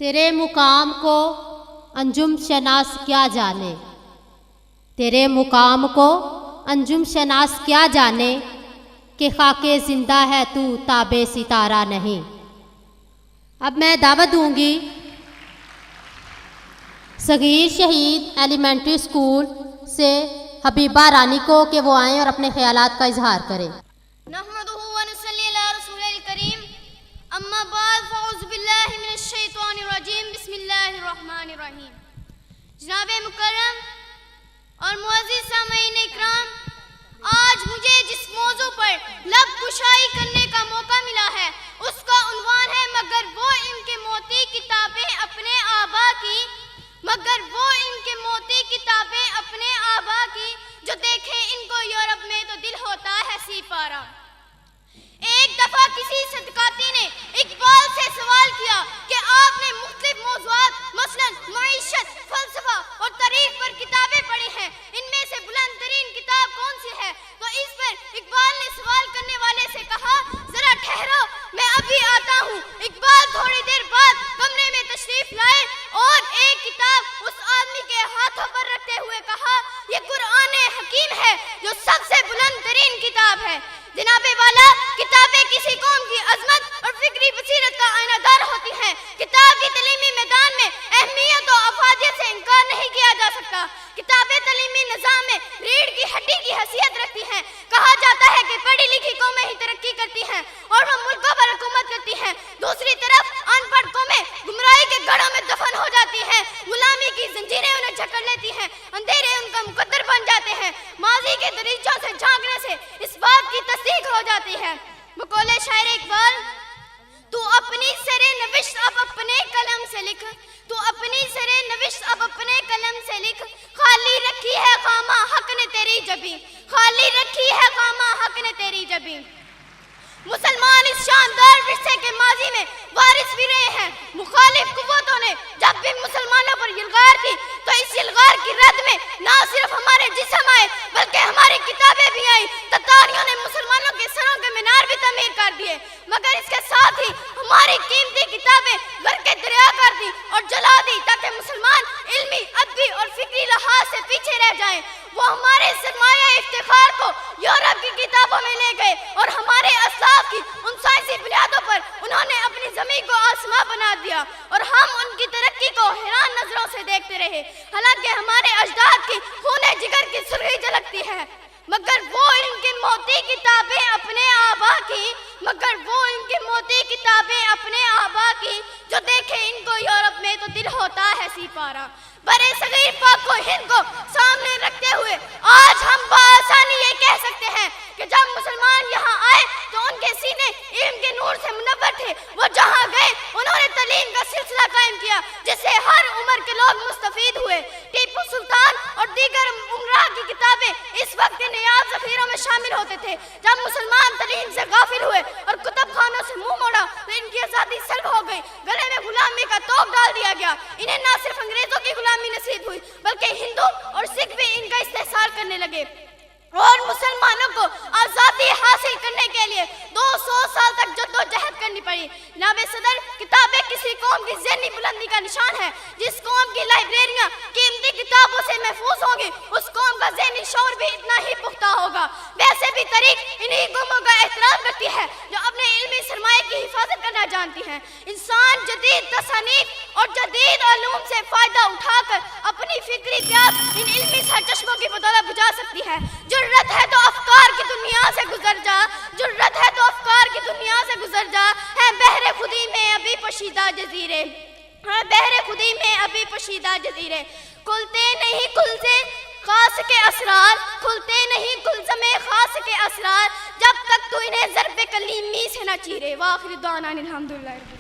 تیرے مقام کو انجم شناس کیا جانے، تیرے مقام کو انجم شناس کیا جانے کہ خاک زندہ ہے تو تاب ستارہ نہیں۔ اب میں دعوت دوں گی صغیر شہید ایلیمنٹری اسکول سے حبیبہ رانی کو کہ وہ آئیں اور اپنے خیالات کا اظہار کریں۔ نحمدہ ونصلی علی رسول الکریم، اما بعد فاعوذ باللہ من الشیطان الرجیم، بسم اللہ الرحمن الرحیم۔ جناب مکرم اور معزز سامعین اکرام، آج مجھے جس موضوع پر لب کشائی کرنے کا موقع ملا ہے اس کا عنوان ہے مگر وہ ان کے موتی کتابیں اپنے آبا کی، مگر وہ ان کے موتی کتابیں اپنے آبا کی، جو دیکھیں ان کو یورپ میں تو دل ہوتا ہے سی پارا۔ ایک دفعہ کسی صدقاتی نے اقبال سے سوال کیا کہ آپ نے مختلف موضوعات مثلا معیشت، فلسفہ اور تاریخ پر کتابیں پڑھی ہیں، ان میں سے بلند ترین کتاب کون سی ہے؟ تو اس پر اقبال نے سوال کرنے والے سے کہا ذرا ٹھہرو میں ابھی آتا ہوں۔ اقبال تھوڑی دیر بعد کمرے میں تشریف لائے اور ایک کتاب اس آدمی کے ہاتھوں پر رکھتے ہوئے کہا یہ قرآن حکیم ہے جو سب سے بلند ترین کتاب ہے۔ جناب والا، کتابیں کسی قوم کی عظمت اور فکری بصیرت کا آئینہ دار ہوتی ہیں۔ کتاب کی تعلیمی میدان میں اہمیت و افادیت سے انکار نہیں کیا جا سکتا۔ کتابیں تعلیمی نظام میں ریڑھ کی ہڈی کی حیثیت رکھتی ہیں۔ کہا جاتا ہے کہ پڑھی لکھی قومیں ہی ترقی کرتی ہیں اور وہ ملکوں پر حکومت کرتی ہیں، دوسری طرف ان پڑھ قومیں گمراہی کے گڑھوں میں دفن ہو جاتی ہیں، غلامی کی زنجیریں انہیں جکڑ لیتی ہیں، اندھیرے ان کا مقدر بن جاتے ہیں، ماضی کے دریچوں سے جھانکنے سے اس بات کی تصدیق ہو جاتی ہے۔ بقول شاعر اقبال، تو اپنی سر نوشت اب اپنے قلم سے لکھ، تو اپنی سر نوشت اب اپنے قلم سے لکھ، خالی رکھی ہے خامہ حق نے تیری جبیں، خالی رکھی ہے خامہ حق نے تیری جبیں۔ مسلمان اس شاندار ورثے کے ماضی میں وارث بھی رہے ہیں۔ مخالف قوتوں نے جب بھی مسلمانوں پر یلغار کی تو اس یلغار کی رد میں نہ صرف ہمارے جسم آئے بلکہ ہماری کتابیں بھی آئیں۔ تتاریوں نے مسلمانوں کے سروں کے مینار بھی تعمیر کر دیے، مگر اس کے ساتھ ہی ہماری قیمتی کتابیں غرق دریا کر دی اور جلا دی تاکہ مسلمان علمی، ادبی اور فکری لحاظ سے پیچھے رہ جائیں۔ وہ ہمارے سرمایہ افتخار کو یورپ کی کتابوں میں لے گئے اور ہمارے اسلاف کی ان سائنسی بنیادوں پر انہوں نے اپنی زمین کو آسمان بنا دیا اور ہم ان کی ترقی کو حیران نظروں سے دیکھتے رہے، حالانکہ ہمارے اجداد کی خون جگر کی سرخی جھلکتی ہے۔ مگر وہ ان کی موتی کتابیں اپنے آبا کی، مگر وہ ان کی موتی کتابیں اپنے آبا کی، جو دیکھے ان کو یورپ میں تو دل ہوتا ہے سی پارا۔ برے صغیر پاک و ہند کو سامنے رکھتے ہوئے آج ہم بآسانی یہ کہہ سکتے ہیں کہ جب مسلمان یہاں آئے تو ان کے سینے علم کے نور سے منور تھے۔ وہ جہاں گئے انہوں نے تعلیم کا سلسلہ قائم کیا جس سے ہر عمر کے لوگ مستفید ہوئے۔ ٹیپو سلطان اور دیگر امراء کی کتابیں اس وقت کے نیاب ذخیروں میں شامل ہوتے تھے۔ جب مسلمان تعلیم سے غافل ہوئے اور کتب خانوں سے منہ موڑا تو ان کی آزادی سلب ہو گئی، گلے میں غلامی کا توق ڈال دیا گیا۔ انہیں نہ صرف انگریزوں کی غلامی نصیب ہوئی بلکہ ہندو اور سکھ بھی ان کا استحصال کرنے لگے اور مسلمانوں کو آزادی حاصل کرنے کے لیے 200 سال تک جدوجہد کرنی پڑی۔ جناب صدر، کتابیں کسی قوم کی ذہنی بلندی کا نشان ہے۔ جس قوم کی لائبریریاں قیمتی کتابوں سے محفوظ ہوں گی اس قوم کا ذہنی شعور بھی اتنا ہی پختہ ہوگا۔ ویسے بھی تاریخ انہی قوموں کا احترام کرتی ہے جو اپنے علمی سرمایہ کی حفاظت کرنا جانتی ہیں۔ انسان جدید تصانیف اور جدید علوم سے فائدہ اٹھا کر اپنی فکری پیاس ان علمی سرچشموں کی بدولت بجھا سکتی ہے۔ جرأت ہے تو افکار کی دنیا سے گزر جا، جرأت ہے تو افکار کی دنیا سے گزر جا، ہے بحر خودی میں ابھی پوشیدہ جزیرے، ہے بحر خودی میں ابھی پوشیدہ جزیرے، کھلتے نہیں کل سے خاص کے اسرار، کھلتے نہیں کلزم خاص کے اسرار، جب تک تو انہیں ضرب کلیمی سے نہ چیرے۔ وآخر دعوانا الحمدللہ۔